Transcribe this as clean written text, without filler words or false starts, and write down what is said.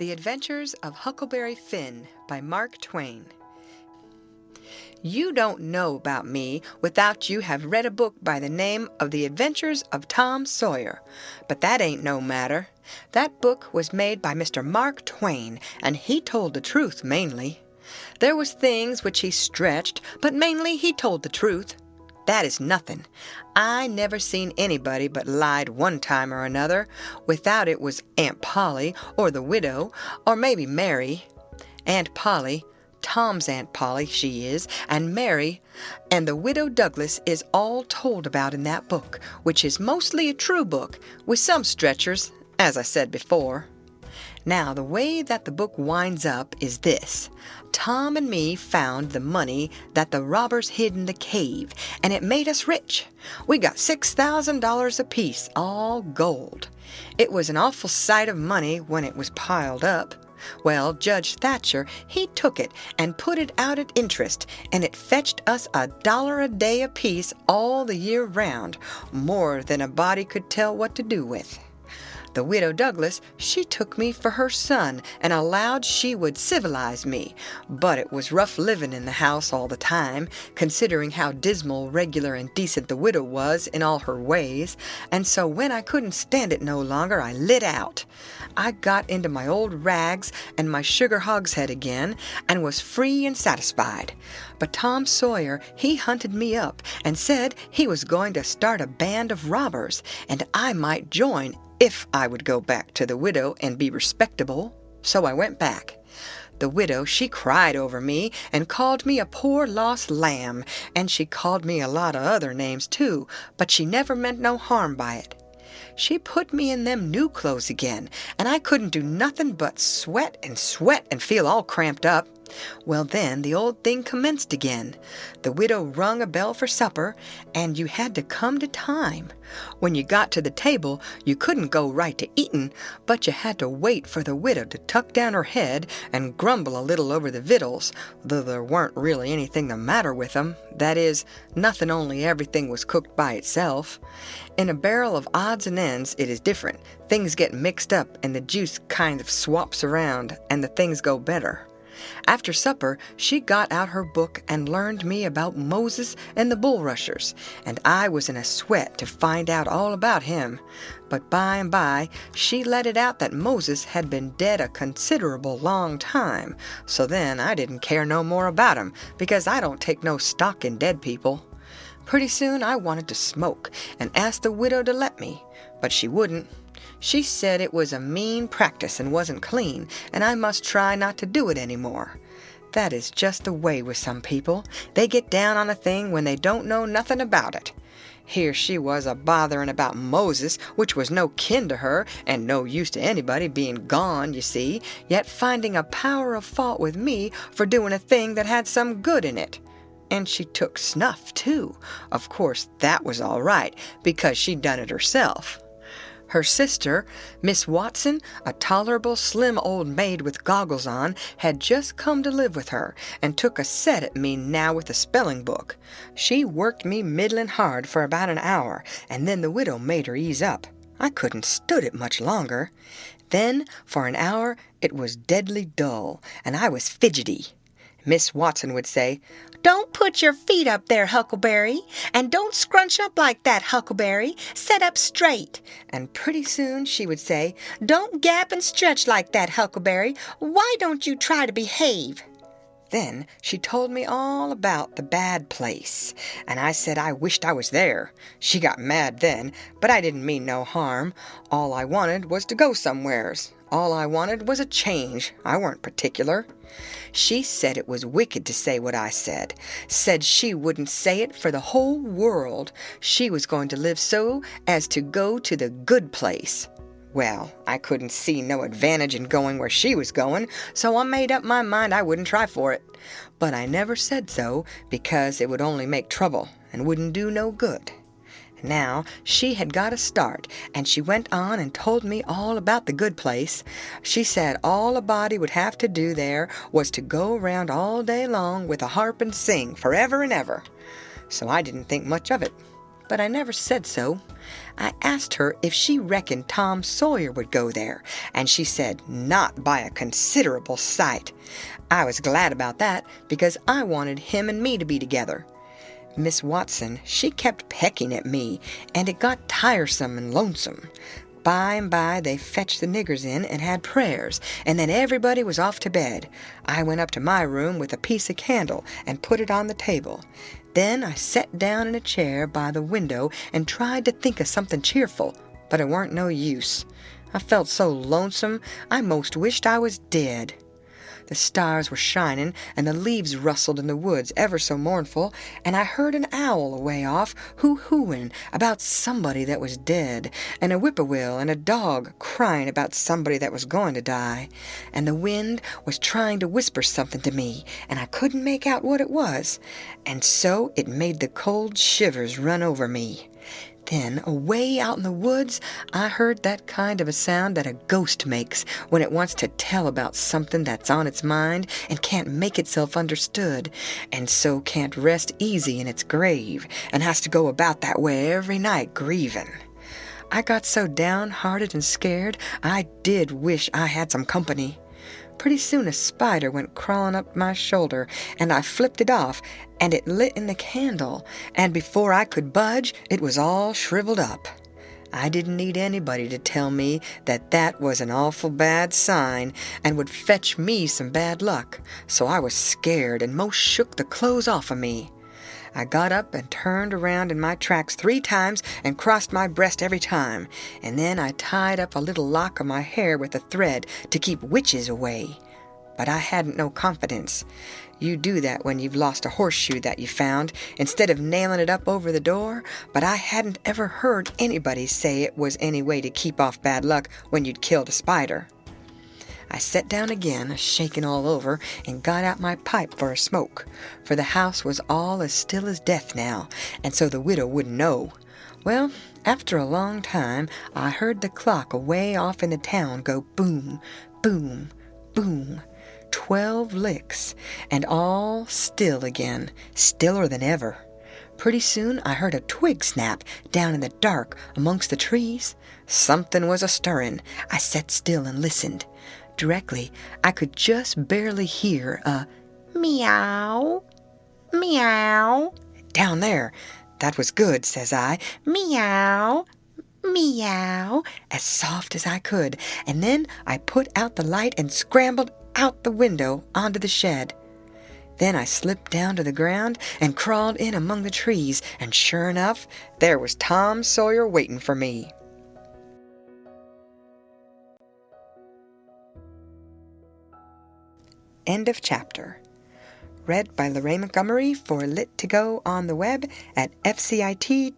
The Adventures of Huckleberry Finn by Mark Twain. You don't know about me without you have read a book by the name of The Adventures of Tom Sawyer. But that ain't no matter. That book was made by Mr. Mark Twain, and he told the truth mainly. There was things which he stretched, but mainly he told the truth. That is nothing. I never seen anybody but lied one time or another, without it was Aunt Polly, or the widow, or maybe Mary. Aunt Polly, Tom's Aunt Polly, she is, and Mary, and the widow Douglas is all told about in that book, which is mostly a true book, with some stretchers, as I said before. Now, the way that the book winds up is this. Tom and me found the money that the robbers hid in the cave, and it made us rich. We got $6,000 apiece, all gold. It was an awful sight of money when it was piled up. Well, Judge Thatcher, he took it and put it out at interest, and it fetched us $1 a day apiece all the year round, more than a body could tell what to do with. The widow Douglas, she took me for her son and allowed she would civilize me, but it was rough living in the house all the time, considering how dismal, regular, and decent the widow was in all her ways, and so when I couldn't stand it no longer, I lit out. I got into my old rags and my sugar hogshead again, and was free and satisfied. But Tom Sawyer, he hunted me up and said he was going to start a band of robbers, and I might join if I would go back to the widow and be respectable. So I went back. The widow, she cried over me and called me a poor lost lamb, and she called me a lot of other names too, but she never meant no harm by it. She put me in them new clothes again, and I couldn't do nothing but sweat and feel all cramped up. Well, then the old thing commenced again. The widow rung a bell for supper, and you had to come to time. When you got to the table, you couldn't go right to eatin', but you had to wait for the widow to tuck down her head and grumble a little over the victuals, though there weren't really anything the matter with 'em. That is, nothing, only everything was cooked by itself. In a barrel of odds and ends, it is different. Things get mixed up, and the juice kind of swaps around, and the things go better. After supper, she got out her book and learned me about Moses and the bulrushers, and I was in a sweat to find out all about him. But by and by, she let it out that Moses had been dead a considerable long time, so then I didn't care no more about him, because I don't take no stock in dead people. Pretty soon I wanted to smoke, and asked the widow to let me, but she wouldn't. She said it was a mean practice and wasn't clean, and I must try not to do it any more. That is just the way with some people. They get down on a thing when they don't know nothing about it. Here she was a-bothering about Moses, which was no kin to her, and no use to anybody, being gone, you see, yet finding a power of fault with me for doing a thing that had some good in it. And she took snuff, too. Of course, that was all right, because she'd done it herself. Her sister, Miss Watson, a tolerable slim old maid with goggles on, had just come to live with her, and took a set at me now with a spelling book. She worked me middlin' hard for about an hour, and then the widow made her ease up. I couldn't stood it much longer. Then, for an hour, it was deadly dull, and I was fidgety. Miss Watson would say, "Don't put your feet up there, Huckleberry, and don't scrunch up like that, Huckleberry. Set up straight." And pretty soon she would say, "Don't gap and stretch like that, Huckleberry. Why don't you try to behave?" Then she told me all about the bad place, and I said I wished I was there. She got mad then, but I didn't mean no harm. All I wanted was to go somewheres. All I wanted was a change. I weren't particular. She said it was wicked to say what I said. Said she wouldn't say it for the whole world. She was going to live so as to go to the good place. Well, I couldn't see no advantage in going where she was going, so I made up my mind I wouldn't try for it. But I never said so, because it would only make trouble and wouldn't do no good. Now, she had got a start, and she went on and told me all about the good place. She said all a body would have to do there was to go around all day long with a harp and sing forever and ever. So I didn't think much of it. but I never said so. I asked her if she reckoned Tom Sawyer would go there, and she said not by a considerable sight. I was glad about that, because I wanted him and me to be together. Miss Watson, she kept pecking at me, and it got tiresome and lonesome. By and by they fetched the niggers in and had prayers, and then everybody was off to bed. I went up to my room with a piece of candle and put it on the table. Then I sat down in a chair by the window and tried to think of something cheerful, but it weren't no use. I felt so lonesome I most wished I was dead. The stars were shining, and the leaves rustled in the woods ever so mournful, and I heard an owl away off hoo-hooing about somebody that was dead, and a whippoorwill and a dog crying about somebody that was going to die, and the wind was trying to whisper something to me, and I couldn't make out what it was, and so it made the cold shivers run over me. Then, away out in the woods, I heard that kind of a sound that a ghost makes when it wants to tell about something that's on its mind and can't make itself understood, and so can't rest easy in its grave, and has to go about that way every night grieving. I got so downhearted and scared, I did wish I had some company. Pretty soon a spider went crawling up my shoulder, and I flipped it off, and it lit in the candle, and before I could budge, it was all shriveled up. I didn't need anybody to tell me that that was an awful bad sign and would fetch me some bad luck, so I was scared and most shook the clothes off of me. I got up and turned around in my tracks 3 times and crossed my breast every time, and then I tied up a little lock of my hair with a thread to keep witches away. But I hadn't no confidence. You do that when you've lost a horseshoe that you found, instead of nailing it up over the door, but I hadn't ever heard anybody say it was any way to keep off bad luck when you'd killed a spider. I sat down again, shaking all over, and got out my pipe for a smoke, for the house was all as still as death now, and so the widow wouldn't know. Well, after a long time, I heard the clock away off in the town go boom, boom, boom, 12 licks, and all still again, stiller than ever. Pretty soon I heard a twig snap down in the dark amongst the trees. Something was a-stirring. I sat still and listened. Directly, I could just barely hear a meow, meow. Down there. That was good, says I. Meow, meow, as soft as I could, and then I put out the light and scrambled out the window onto the shed. Then I slipped down to the ground and crawled in among the trees, and sure enough, there was Tom Sawyer waiting for me. End of chapter. Read by Lorraine Montgomery for Lit2Go on the web at fcit.usf.edu.